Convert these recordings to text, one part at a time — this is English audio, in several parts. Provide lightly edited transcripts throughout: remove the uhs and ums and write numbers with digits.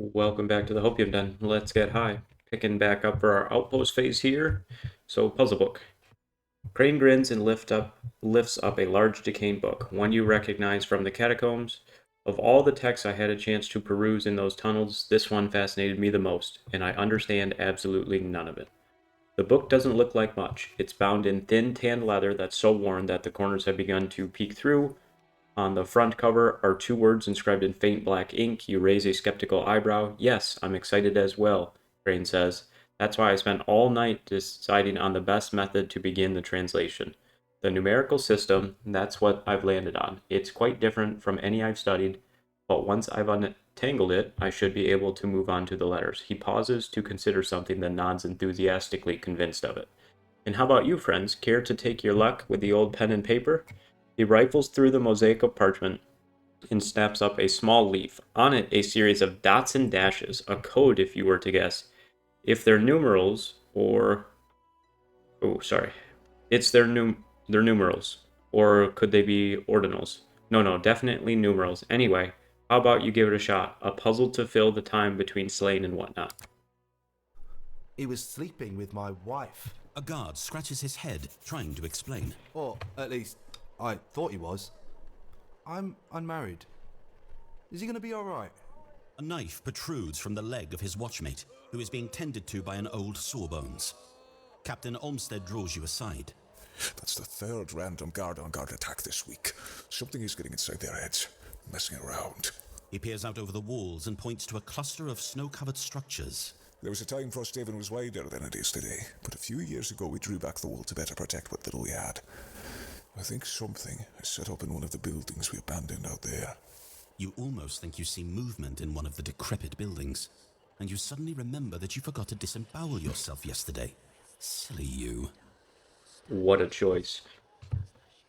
Welcome back to the Hope You've Done. Let's get high. Picking back up for our Outpost phase here. So, puzzle book. Crane grins and lifts up a large decaying book, one you recognize from the catacombs. Of all the texts I had a chance to peruse in those tunnels, this one fascinated me the most, and I understand absolutely none of it. The book doesn't look like much. It's bound in thin tan leather that's so worn that the corners have begun to peek through. On the front cover are two words inscribed in faint black ink. You raise a skeptical eyebrow. Yes, I'm excited as well, Crane says. That's why I spent all night deciding on the best method to begin the translation. The numerical system, that's what I've landed on. It's quite different from any I've studied, but once I've untangled it, I should be able to move on to the letters. He pauses to consider something, then nods enthusiastically, convinced of it. And how about you, friends? Care to take your luck with the old pen and paper? He rifles through the mosaic of parchment and snaps up a small leaf. On it, a series of dots and dashes, a code if you were to guess. If they're numerals, or... Oh, sorry. It's their numerals. Or could they be ordinals? No, definitely numerals. Anyway, how about you give it a shot? A puzzle to fill the time between slaying and whatnot. He was sleeping with my wife. A guard scratches his head, trying to explain. Or, at least, I thought he was. I'm unmarried. Is he going to be alright? A knife protrudes from the leg of his watchmate, who is being tended to by an old sawbones. Captain Olmsted draws you aside. That's the third random guard-on-guard attack this week. Something is getting inside their heads, messing around. He peers out over the walls and points to a cluster of snow-covered structures. There was a time Frosthaven was wider than it is today, but a few years ago we drew back the wall to better protect what little we had. I think something is set up in one of the buildings we abandoned out there. You almost think you see movement in one of the decrepit buildings, and you suddenly remember that you forgot to disembowel yourself yesterday. Silly you. What a choice.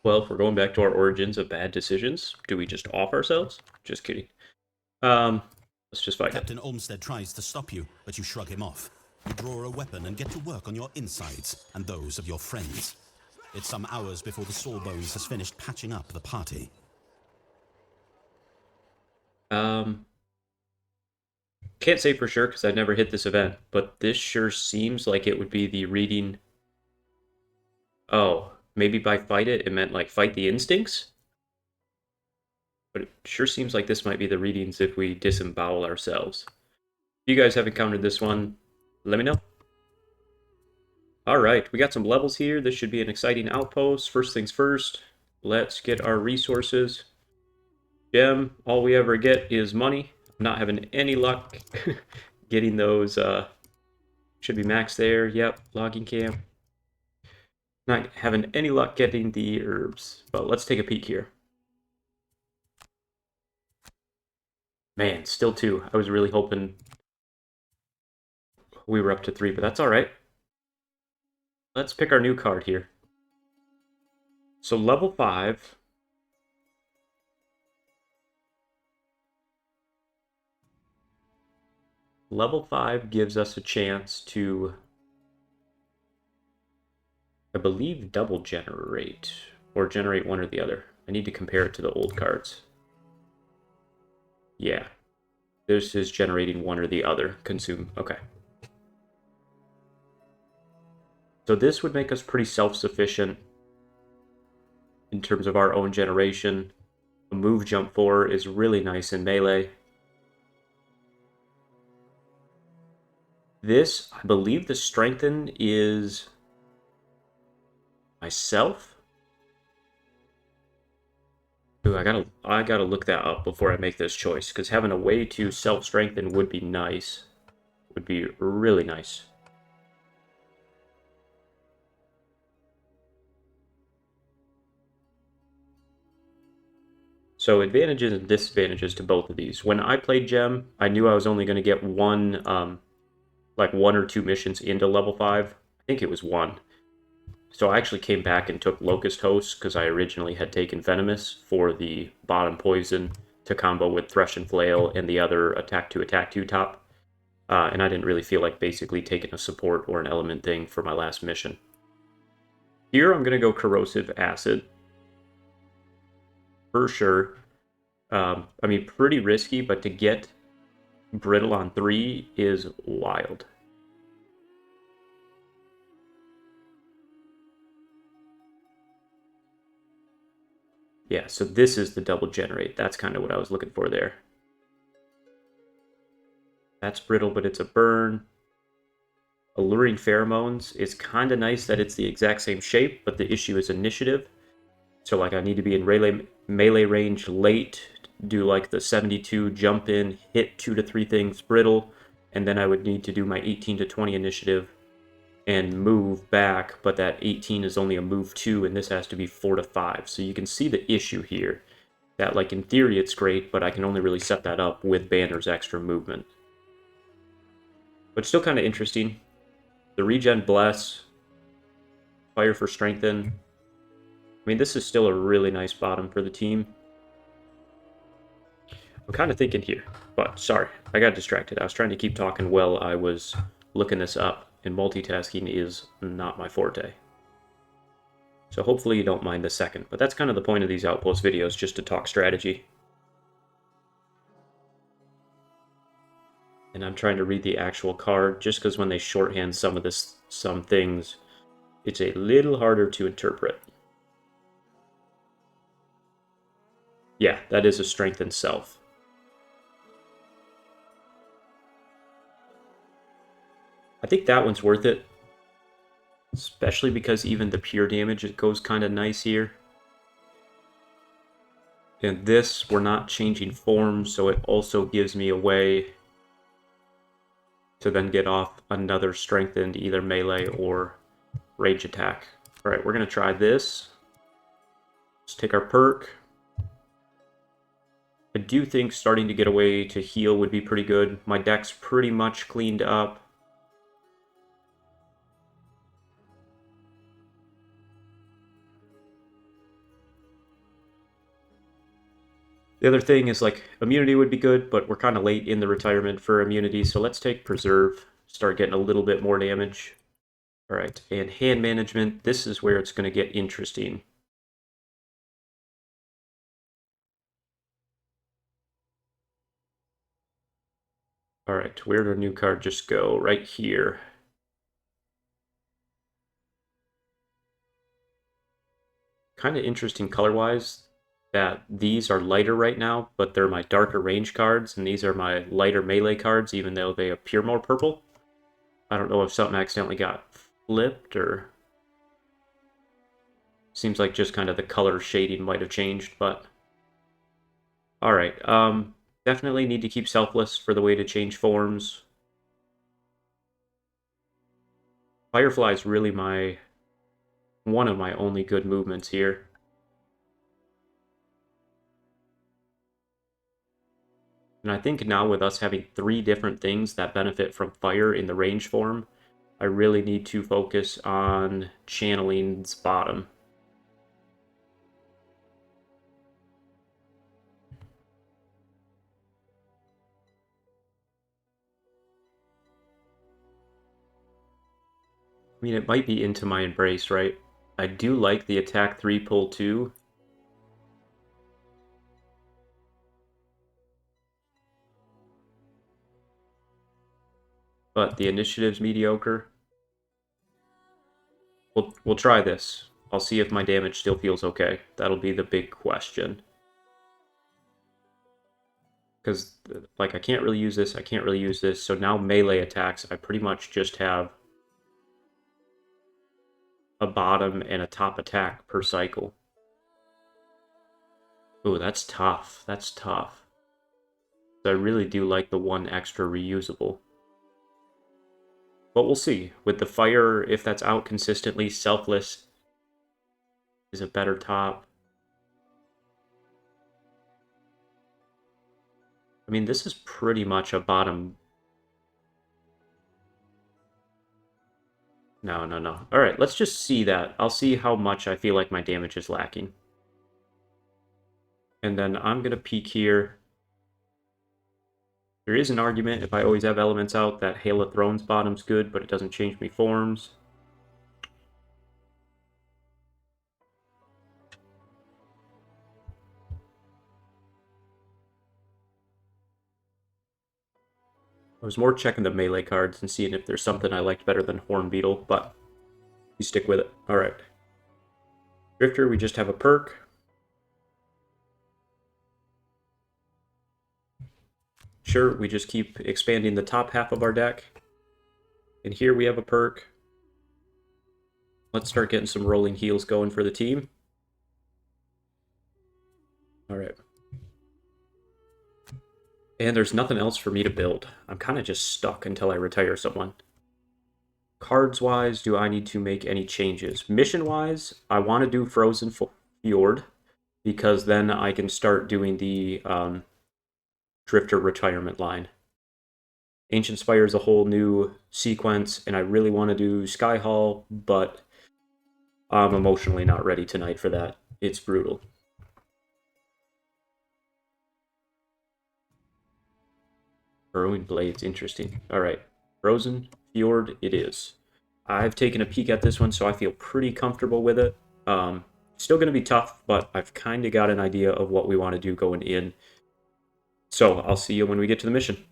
Well, if we're going back to our origins of bad decisions, do we just off ourselves? Just kidding. Let's just fight it. Captain Olmsted tries to stop you, but you shrug him off. You draw a weapon and get to work on your insides and those of your friends. It's some hours before the Sawbones has finished patching up the party. Can't say for sure because I've never hit this event, but this sure seems like it would be the reading. Oh, maybe by fight it, it meant like fight the instincts? But it sure seems like this might be the readings if we disembowel ourselves. If you guys have encountered this one, let me know. Alright, we got some levels here. This should be an exciting outpost. First things first, let's get our resources. Gem, all we ever get is money. I'm not having any luck getting those. Should be max there. Yep, logging camp. Not having any luck getting the herbs, but let's take a peek here. Man, still 2. I was really hoping we were up to 3, but that's alright. Let's pick our new card here. So level 5. Level 5 gives us a chance to, I believe, double generate, or generate one or the other. I need to compare it to the old cards. Yeah. This is generating one or the other. Consume. Okay. So this would make us pretty self-sufficient in terms of our own generation. A move jump 4 is really nice in melee. This, I believe the strengthen is myself. Ooh, I gotta look that up before I make this choice, because having a way to self-strengthen would be nice. Would be really nice. So advantages and disadvantages to both of these. When I played Gem, I knew I was only going to get one, like 1 or 2 missions into level 5. I think it was 1. So I actually came back and took Locust Host because I originally had taken Venomous for the bottom poison to combo with Thresh and Flail and the other attack 2 top. And I didn't really feel like basically taking a support or an element thing for my last mission. Here I'm going to go Corrosive Acid. For sure. I mean, pretty risky, but to get brittle on 3 is wild. Yeah, so this is the double generate. That's kind of what I was looking for there. That's brittle, but it's a burn. Alluring Pheromones is kind of nice that it's the exact same shape, but the issue is initiative. So like I need to be in melee range late, do like the 72 jump in, hit 2 to 3 things brittle, and then I would need to do my 18 to 20 initiative and move back, but that 18 is only a move 2, and this has to be 4 to 5. So you can see the issue here, that like in theory it's great, but I can only really set that up with Banner's extra movement. But still kind of interesting. The regen Bless, Fire for Strengthen. I mean, this is still a really nice bottom for the team. I'm kind of thinking here, but sorry, I got distracted. I was trying to keep talking while I was looking this up, and multitasking is not my forte. So hopefully you don't mind the second, but that's kind of the point of these Outpost videos, just to talk strategy. And I'm trying to read the actual card, just because when they shorthand some things, it's a little harder to interpret. Yeah, that is a strengthened self. I think that one's worth it. Especially because even the pure damage, it goes kind of nice here. And this, we're not changing forms, so it also gives me a way to then get off another strengthened either melee or range attack. Alright, we're going to try this. Let's take our perk. I do think starting to get away to heal would be pretty good. My deck's pretty much cleaned up. The other thing is, like, immunity would be good, but we're kind of late in the retirement for immunity, so let's take Preserve, start getting a little bit more damage. Alright, and hand management, this is where it's going to get interesting. Alright, where did our new card just go? Right here. Kind of interesting color-wise that these are lighter right now, but they're my darker range cards, and these are my lighter melee cards, even though they appear more purple. I don't know if something accidentally got flipped, or... Seems like just kind of the color shading might have changed, but... Alright, definitely need to keep Selfless for the way to change forms. Firefly is really one of my only good movements here. And I think now with us having 3 different things that benefit from fire in the range form, I really need to focus on channeling's bottom. I mean, it might be into my embrace, right? I do like the attack 3, pull 2. But the initiative's mediocre. We'll try this. I'll see if my damage still feels okay. That'll be the big question. Because, like, I can't really use this, I can't really use this, so now melee attacks, I pretty much just have a bottom and a top attack per cycle. Ooh, that's tough. That's tough. So I really do like the one extra reusable. But we'll see. With the fire, if that's out consistently, Selfless is a better top. I mean, this is pretty much a bottom. No, no, no. Alright, let's just see that. I'll see how much I feel like my damage is lacking. And then I'm going to peek here. There is an argument, if I always have elements out, that Hail of Thrones bottom's good, but it doesn't change me forms. I was more checking the melee cards and seeing if there's something I liked better than Horn Beetle, but you stick with it. Alright. Drifter, we just have a perk. Sure, we just keep expanding the top half of our deck. And here we have a perk. Let's start getting some rolling heals going for the team. Alright. And there's nothing else for me to build. I'm kind of just stuck until I retire someone. Cards-wise, do I need to make any changes? Mission-wise, I want to do Frozen Fjord, because then I can start doing the Drifter retirement line. Ancient Spire is a whole new sequence, and I really want to do Sky Hall, but I'm emotionally not ready tonight for that. It's brutal. Burrowing Blades, interesting. Alright, Frozen Fjord it is. I've taken a peek at this one, so I feel pretty comfortable with it. Still going to be tough, but I've kind of got an idea of what we want to do going in. So, I'll see you when we get to the mission.